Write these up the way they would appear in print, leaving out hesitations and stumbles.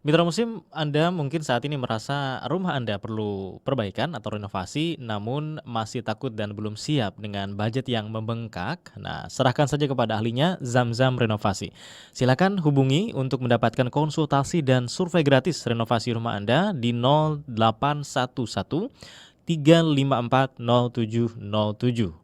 Mitra Muslim, Anda mungkin saat ini merasa rumah Anda perlu perbaikan atau renovasi, namun masih takut dan belum siap dengan budget yang membengkak. Nah, serahkan saja kepada ahlinya Zamzam Renovasi. Silakan hubungi untuk mendapatkan konsultasi dan survei gratis renovasi rumah Anda di 0811 354 0707.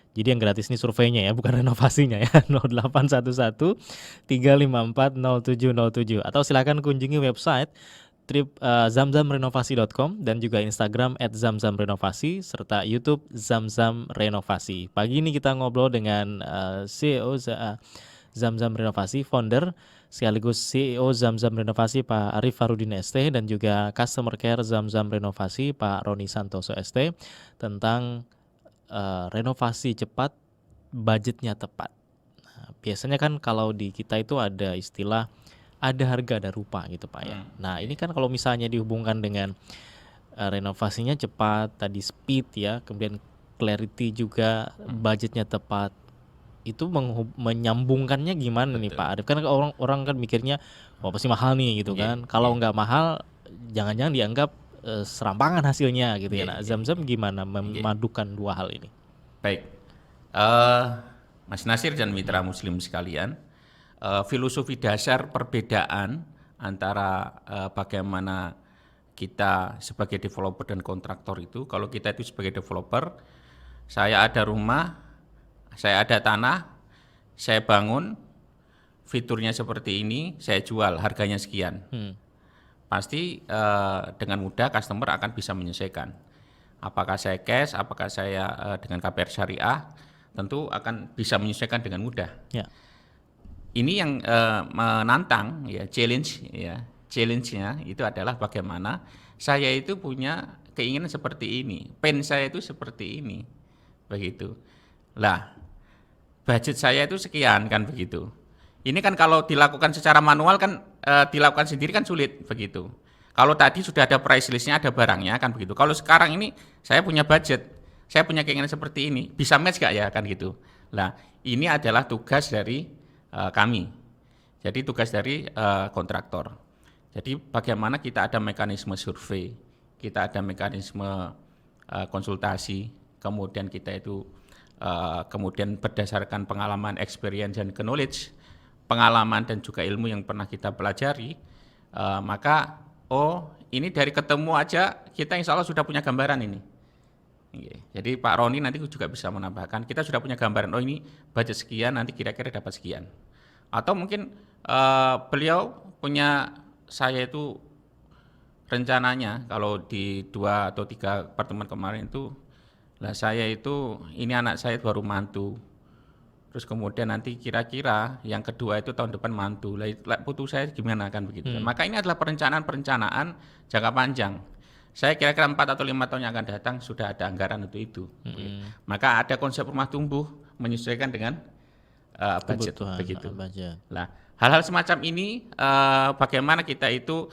Jadi yang gratis ini surveinya ya, bukan renovasinya ya. 0811 354 0707 atau silakan kunjungi website zamzamrenovasi.com dan juga Instagram @zamzamrenovasi serta YouTube Zamzam Renovasi. Pagi ini kita ngobrol dengan CEO Zamzam Renovasi, founder sekaligus CEO Zamzam Renovasi Pak Arif Farudin ST dan juga Customer Care Zamzam Renovasi Pak Roni Santoso ST tentang renovasi cepat, budgetnya tepat. Nah, biasanya kan kalau di kita itu ada istilah ada harga ada rupa gitu Pak ya. Nah ini kan kalau misalnya dihubungkan dengan renovasinya cepat, tadi speed ya, kemudian clarity juga, budgetnya tepat. Itu menyambungkannya gimana nih Pak Arif? Kan orang kan mikirnya, wah pasti mahal nih gitu kan. Kalau nggak mahal, jangan-jangan dianggap serampangan hasilnya gitu ya. Nah, Zamzam gimana memadukan dua hal ini? Baik, Mas Nasir dan mitra Muslim sekalian, filosofi dasar perbedaan antara bagaimana kita sebagai developer dan kontraktor itu, kalau kita itu sebagai developer, saya ada rumah, saya ada tanah, saya bangun, fiturnya seperti ini, saya jual, harganya sekian. Pasti dengan mudah customer akan bisa menyesuaikan. Apakah saya cash, apakah saya dengan KPR syariah, tentu akan bisa menyesuaikan dengan mudah. Ya. Ini yang menantang ya, challenge-nya itu adalah bagaimana saya itu punya keinginan seperti ini, pain saya itu seperti ini, begitu. Lah, budget saya itu sekian kan begitu. Ini kan kalau dilakukan secara manual kan dilakukan sendiri kan sulit begitu. Kalau tadi sudah ada price list-nya, ada barangnya kan begitu. Kalau sekarang ini saya punya budget, saya punya keinginan seperti ini, bisa match gak ya kan gitu. Nah, ini adalah tugas dari kami. Jadi tugas dari kontraktor. Jadi bagaimana kita ada mekanisme survei, kita ada mekanisme konsultasi, kemudian kita itu kemudian berdasarkan pengalaman, experience, dan knowledge, pengalaman dan juga ilmu yang pernah kita pelajari, maka ini dari ketemu aja kita insya Allah sudah punya gambaran ini. Jadi Pak Roni nanti juga bisa menambahkan, kita sudah punya gambaran, ini budget sekian, nanti kira-kira dapat sekian. Atau mungkin beliau punya, saya itu rencananya kalau di 2 atau 3 pertemuan kemarin itu, lah saya itu, ini anak saya baru mantu, terus kemudian nanti kira-kira yang kedua itu tahun depan mantu, lah putu saya gimana kan begitu. Maka ini adalah perencanaan jangka panjang. Saya kira-kira 4 atau 5 tahun yang akan datang sudah ada anggaran untuk itu. Maka ada konsep rumah tumbuh menyesuaikan dengan budget begitu. Nah, hal-hal semacam ini bagaimana kita itu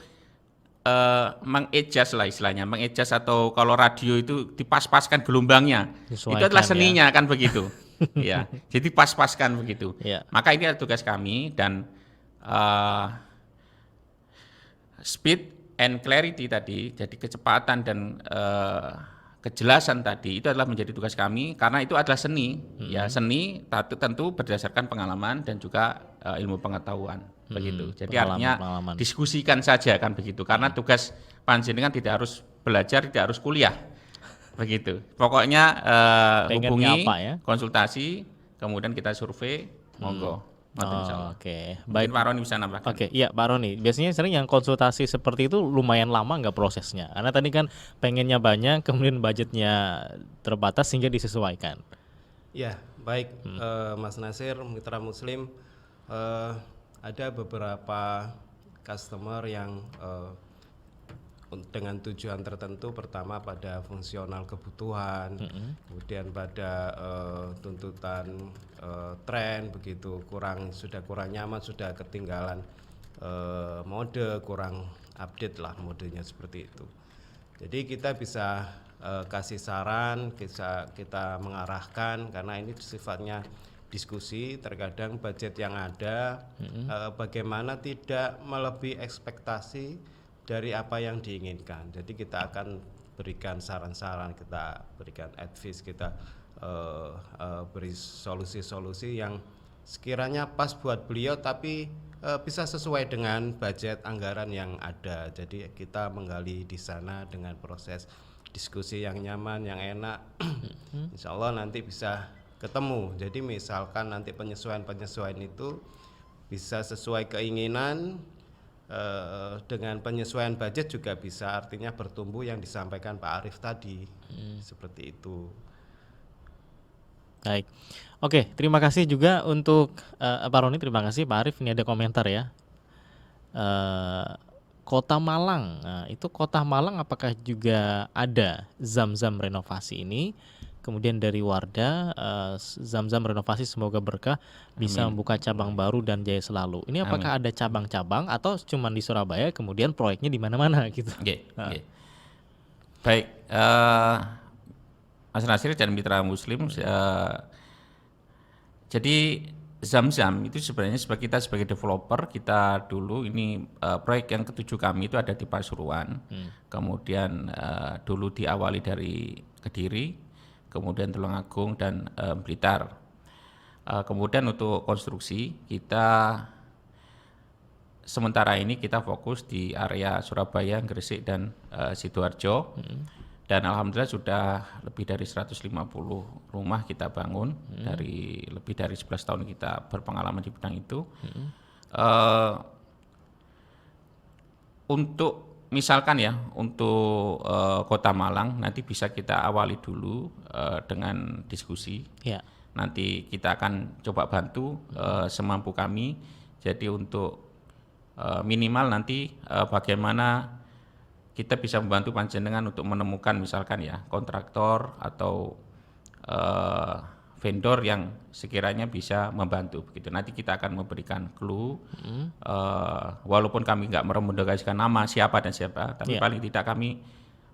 mengadjust lah istilahnya, mengadjust atau kalau radio itu dipas-paskan gelombangnya, itu adalah seninya kan begitu. Ya, jadi pas-paskan begitu. Maka ini adalah tugas kami dan speed and clarity tadi, jadi kecepatan dan kejelasan tadi itu adalah menjadi tugas kami karena itu adalah seni. Ya, seni tentu berdasarkan pengalaman dan juga ilmu pengetahuan begitu. Jadi artinya diskusikan saja kan begitu. Karena tugas panjenengan tidak harus belajar, tidak harus kuliah. Begitu. Pokoknya hubungi, konsultasi, kemudian kita survei, monggo. Oke, baik. Pak Roni bisa nambahkan. Oke, iya Pak Roni. Biasanya sering yang konsultasi seperti itu lumayan lama nggak prosesnya? Karena tadi kan pengennya banyak, kemudian budgetnya terbatas sehingga disesuaikan. Ya, baik Mas Nasir, mitra Muslim, ada beberapa customer yang dengan tujuan tertentu, pertama pada fungsional kebutuhan, kemudian pada tuntutan tren begitu, sudah kurang nyaman, sudah ketinggalan mode, kurang update lah modenya seperti itu. Jadi kita bisa kasih saran, kita mengarahkan karena ini sifatnya diskusi, terkadang budget yang ada bagaimana tidak melebihi ekspektasi dari apa yang diinginkan. Jadi kita akan berikan saran-saran, kita berikan advice, kita beri solusi-solusi yang sekiranya pas buat beliau tapi bisa sesuai dengan budget anggaran yang ada. Jadi kita menggali di sana dengan proses diskusi yang nyaman, yang enak. Insya Allah nanti bisa ketemu. Jadi misalkan nanti penyesuaian itu bisa sesuai keinginan, dengan penyesuaian budget juga bisa, artinya bertumbuh yang disampaikan Pak Arief tadi. Seperti itu. Baik. Oke, terima kasih juga untuk Pak Roni, terima kasih Pak Arief. Ini ada komentar ya. Kota Malang. Nah, itu Kota Malang apakah juga ada Zam-Zam renovasi ini? Kemudian dari Wardah, Zam-Zam renovasi semoga berkah bisa membuka cabang baru dan jaya selalu. Ini apakah ada cabang-cabang atau cuma di Surabaya kemudian proyeknya di mana-mana gitu? Baik, Mas Nasir dan mitra Muslim, jadi Zam-Zam itu sebenarnya kita sebagai developer, kita dulu ini proyek yang ketujuh kami itu ada di Pasuruan, kemudian dulu diawali dari Kediri, kemudian Tulungagung dan Blitar. Kemudian untuk konstruksi kita sementara ini kita fokus di area Surabaya, Gresik dan Sidoarjo. Dan alhamdulillah sudah lebih dari 150 rumah kita bangun dari lebih dari 11 tahun kita berpengalaman di bidang itu. Untuk misalkan ya, untuk Kota Malang nanti bisa kita awali dulu dengan diskusi. Nanti kita akan coba bantu semampu kami. Jadi untuk minimal nanti bagaimana kita bisa membantu panjenengan untuk menemukan misalkan ya kontraktor atau vendor yang sekiranya bisa membantu begitu. Nanti kita akan memberikan clue, walaupun kami nggak merekomendasikan nama siapa dan siapa, tapi paling tidak kami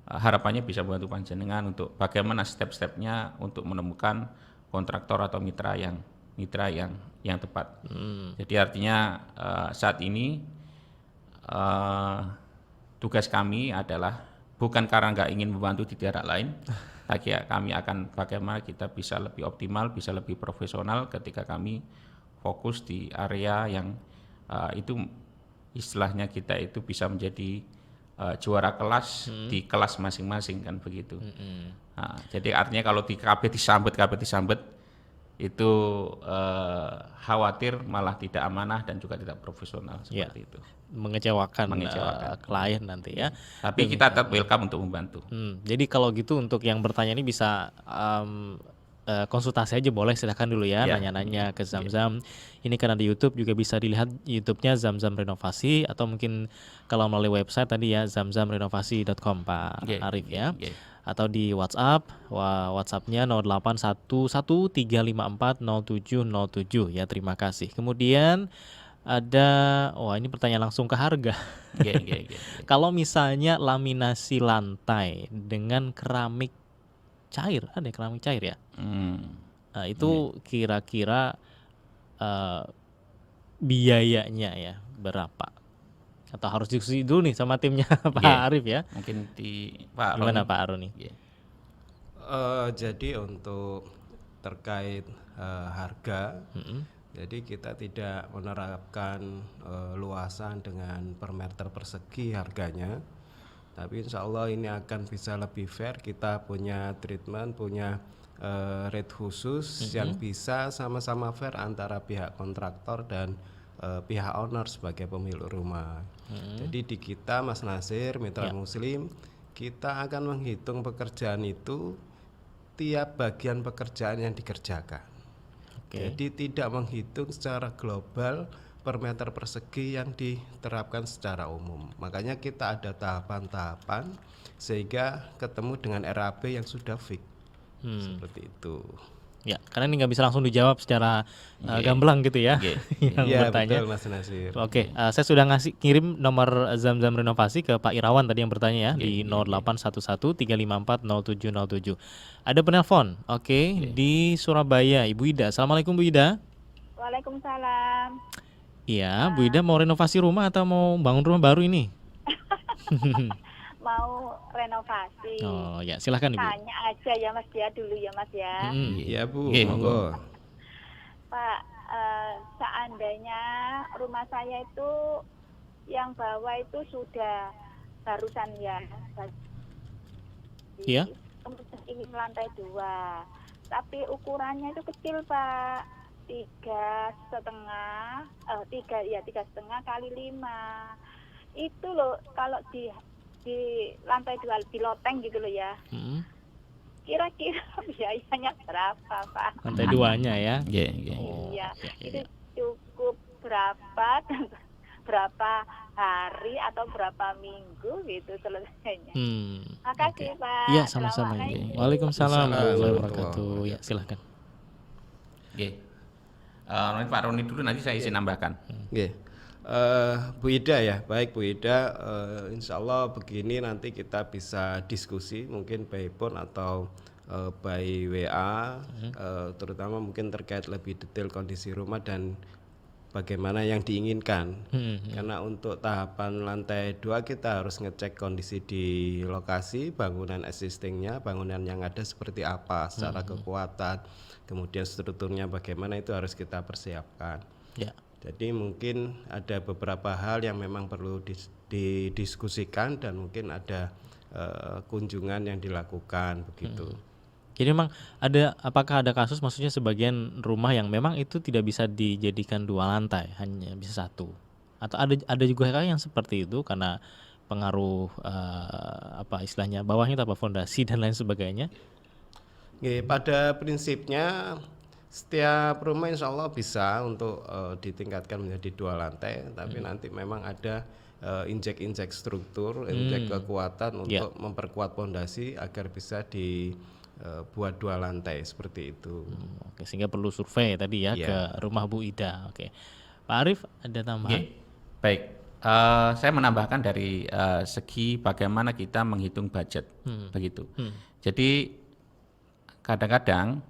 harapannya bisa membantu panjenengan untuk bagaimana step-stepnya untuk menemukan kontraktor atau mitra yang tepat. Jadi artinya saat ini tugas kami adalah bukan karena nggak ingin membantu di daerah lain, tapi kami akan bagaimana kita bisa lebih optimal, bisa lebih profesional ketika kami fokus di area yang itu istilahnya kita itu bisa menjadi juara kelas di kelas masing-masing kan begitu. Nah, jadi artinya kalau di KB disambet itu khawatir malah tidak amanah dan juga tidak profesional seperti itu. Mengecewakan klien nanti ya. Tapi kita tetap welcome untuk membantu. Jadi kalau gitu untuk yang bertanya ini bisa konsultasi aja boleh, silakan dulu ya nanya-nanya ke Zam-Zam. Ini karena di YouTube juga bisa dilihat YouTube-nya Zam-Zam Renovasi, atau mungkin kalau melalui website tadi ya zamzamrenovasi.com Pak Arief ya. Atau di WhatsApp, WhatsApp-nya 081135400707 ya, terima kasih. Kemudian ada, ini pertanyaan langsung ke harga. Kalau misalnya laminasi lantai dengan keramik cair, ada keramik cair ya? Nah, itu kira-kira biayanya ya berapa? Atau harus diskusi dulu nih sama timnya Pak Arief ya? Mungkin di Pak Gimana Pak Aroni? Jadi untuk terkait harga, jadi kita tidak menerapkan luasan dengan per meter persegi harganya, tapi insya Allah ini akan bisa lebih fair. Kita punya treatment, punya rate khusus yang bisa sama-sama fair antara pihak kontraktor dan pihak owner sebagai pemilik rumah. Jadi di kita Mas Nasir, mitra Muslim, kita akan menghitung pekerjaan itu tiap bagian pekerjaan yang dikerjakan. Jadi tidak menghitung secara global per meter persegi yang diterapkan secara umum. Makanya kita ada tahapan-tahapan sehingga ketemu dengan RAB yang sudah fix. Seperti itu. Ya, karena ini nggak bisa langsung dijawab secara Nggih. gamblang gitu ya, Nggih. yang Iya bertanya. betul Mas Nasir. Oke, saya sudah kirim nomor Zam-Zam Renovasi ke Pak Irawan tadi yang bertanya ya di 0811 354 0707. Ada penelpon, oke, di Surabaya, Ibu Ida. Assalamualaikum Bu Ida. Waalaikumsalam. Iya, Bu Ida mau renovasi rumah atau mau bangun rumah baru ini? Mau renovasi. Oh ya, silahkan Ibu. Tanya aja ya Mas ya dulu ya Mas ya. Iya Bu, Nggih, monggo. Pak, seandainya rumah saya itu yang bawah itu sudah barusan ya. Iya. Kemudian ingin lantai 2. Tapi ukurannya itu kecil Pak. 3,5 kali 5. Itu loh kalau di lantai 2 di loteng gitu loh ya. Kira-kira biayanya berapa Pak? Lantai 2-nya ya. Nggih. Iya, itu cukup berapa hari atau berapa minggu gitu selesainya. Makasih Pak. Iya, sama-sama. Assalamualaikum. Waalaikumsalam warahmatullahi Waalaikumsalam. wabarakatuh. Ya, silahkan. Nggih. Nanti Pak Roni dulu, nanti saya izin nambahkan. Nggih. Bu Ida ya, baik Bu Ida, insya Allah begini nanti kita bisa diskusi mungkin by phone atau by WA, terutama mungkin terkait lebih detail kondisi rumah dan bagaimana yang diinginkan. Karena untuk tahapan lantai 2 kita harus ngecek kondisi di lokasi, bangunan existingnya, bangunan yang ada seperti apa secara kekuatan, kemudian strukturnya bagaimana itu harus kita persiapkan. Ya. Jadi mungkin ada beberapa hal yang memang perlu didiskusikan dan mungkin ada kunjungan yang dilakukan begitu. Jadi memang apakah ada kasus maksudnya sebagian rumah yang memang itu tidak bisa dijadikan 2 lantai, hanya bisa 1? Atau ada juga yang seperti itu karena pengaruh apa istilahnya bawahnya apa fondasi dan lain sebagainya? Pada prinsipnya setiap rumah insya Allah bisa untuk ditingkatkan menjadi 2 lantai, tapi nanti memang ada injek struktur, injek kekuatan untuk memperkuat fondasi agar bisa dibuat 2 lantai seperti itu. Oke, sehingga perlu survei tadi ya ke rumah Bu Ida. Oke, Pak Arief ada tambahan? Nggih. Baik. Saya menambahkan dari segi bagaimana kita menghitung budget, begitu. Jadi kadang-kadang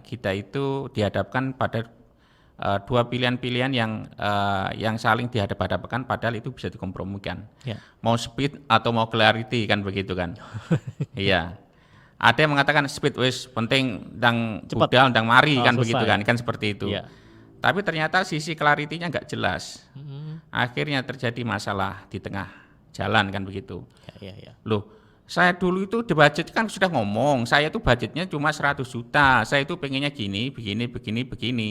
kita itu dihadapkan pada 2 pilihan-pilihan yang saling dihadap-hadapkan, padahal itu bisa dikompromikan. Ya. Mau speed atau mau clarity kan begitu kan? Iya. Ada yang mengatakan speed wis penting ndang budal ndang mari kan begitu kan seperti itu. Iya. Tapi ternyata sisi clarity-nya nggak jelas. Akhirnya terjadi masalah di tengah jalan kan begitu. Ya. Loh, saya dulu itu di budget kan sudah ngomong, saya itu budgetnya cuma 100 juta, saya itu pengennya gini, begini.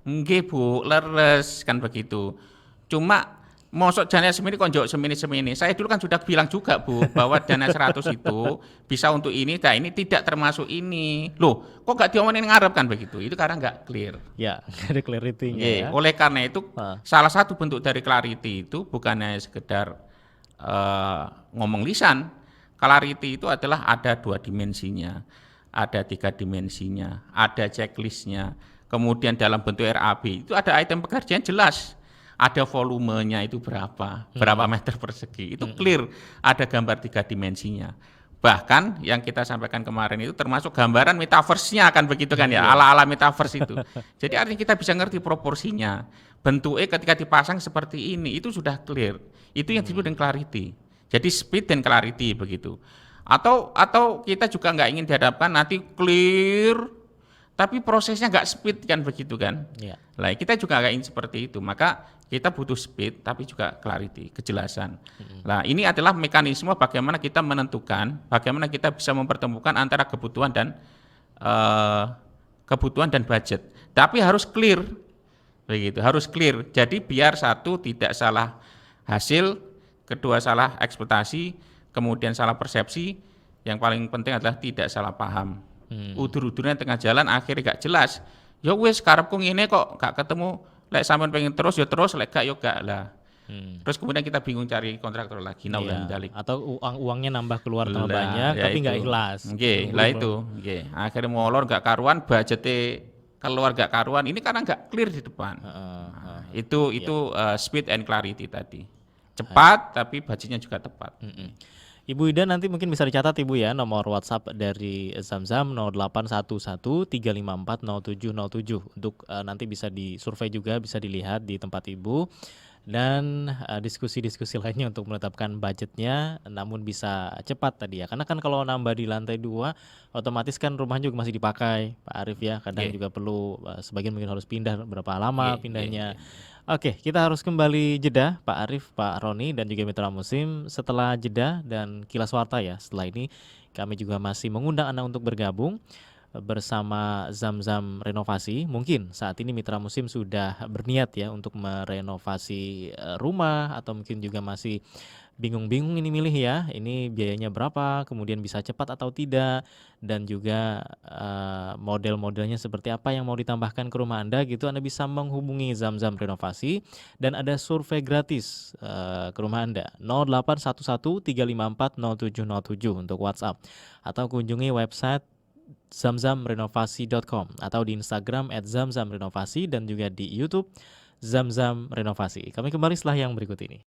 Nggih Bu, leres kan begitu. Cuma mosok dana semini kok njok semini. Saya dulu kan sudah bilang juga Bu, bahwa dana 100 itu bisa untuk ini, nah ini tidak termasuk ini. Loh, kok nggak diomongin ngarep kan begitu? Itu karena nggak clear. Ya, ada clarity-nya ya. Oleh karena itu, salah satu bentuk dari clarity itu bukan hanya sekedar ngomong lisan. Clarity itu adalah ada 2 dimensinya, ada 3 dimensinya, ada checklistnya, kemudian dalam bentuk RAB itu ada item pekerjaan jelas, ada volumenya itu berapa meter persegi, itu clear, ada gambar 3 dimensinya. Bahkan yang kita sampaikan kemarin itu termasuk gambaran metaverse-nya kan begitu kan ya, ala-ala metaverse itu. Jadi artinya kita bisa ngerti proporsinya, bentuknya ketika dipasang seperti ini, itu sudah clear, itu yang disebut dengan clarity. Jadi speed dan clarity begitu. Atau kita juga nggak ingin dihadapkan nanti clear, tapi prosesnya nggak speed kan begitu kan? Ya. Nah kita juga nggak ingin seperti itu. Maka kita butuh speed, tapi juga clarity, kejelasan. Nah ini adalah mekanisme bagaimana kita menentukan, bagaimana kita bisa mempertemukan antara kebutuhan dan budget. Tapi harus clear, begitu. Harus clear. Jadi biar satu tidak salah hasil, kedua salah ekspektasi, kemudian salah persepsi, yang paling penting adalah tidak salah paham. Udur-udurnya tengah jalan akhirnya gak jelas. Ya wis karepku ngene kok gak ketemu, lek sampean pengen terus ya terus, lek gak ya gak lah. Terus kemudian kita bingung cari kontraktor lagi, naulan Iya, dalik. atau uangnya nambah keluar tambah Lah, banyak ya tapi nggak itu. ikhlas. Nggih, lah itu, nggih. Akhirnya molor gak karuan, budgetnya keluar gak karuan. Ini karena gak clear di depan. Nah, itu speed and clarity tadi. Cepat tapi budgetnya juga tepat. Ibu Ida nanti mungkin bisa dicatat Ibu ya nomor WhatsApp dari Zamzam 0811 354 0707 untuk nanti bisa disurvei juga, bisa dilihat di tempat Ibu, dan diskusi-diskusi lainnya untuk menetapkan budgetnya, namun bisa cepat tadi ya, karena kan kalau nambah di lantai 2 otomatis kan rumah juga masih dipakai Pak Arif ya, kadang Nggih. juga perlu sebagian mungkin harus pindah, berapa lama Nggih, pindahnya. nggih. Oke, kita harus kembali jeda Pak Arif, Pak Roni, dan juga Mitra Musim. Setelah jeda dan Kilas Warta ya, setelah ini kami juga masih mengundang Anda untuk bergabung bersama Zamzam Renovasi. Mungkin saat ini Mitra Musim sudah berniat ya untuk merenovasi rumah, atau mungkin juga masih bingung-bingung ini milih ya, ini biayanya berapa, kemudian bisa cepat atau tidak, dan juga model-modelnya seperti apa yang mau ditambahkan ke rumah Anda gitu. Anda bisa menghubungi Zamzam Renovasi dan ada survei gratis ke rumah Anda 0811 354 0707 untuk WhatsApp, atau kunjungi website zamzamrenovasi.com atau di Instagram @zamzamrenovasi dan juga di YouTube Zamzam Renovasi. Kami kembali setelah yang berikut ini.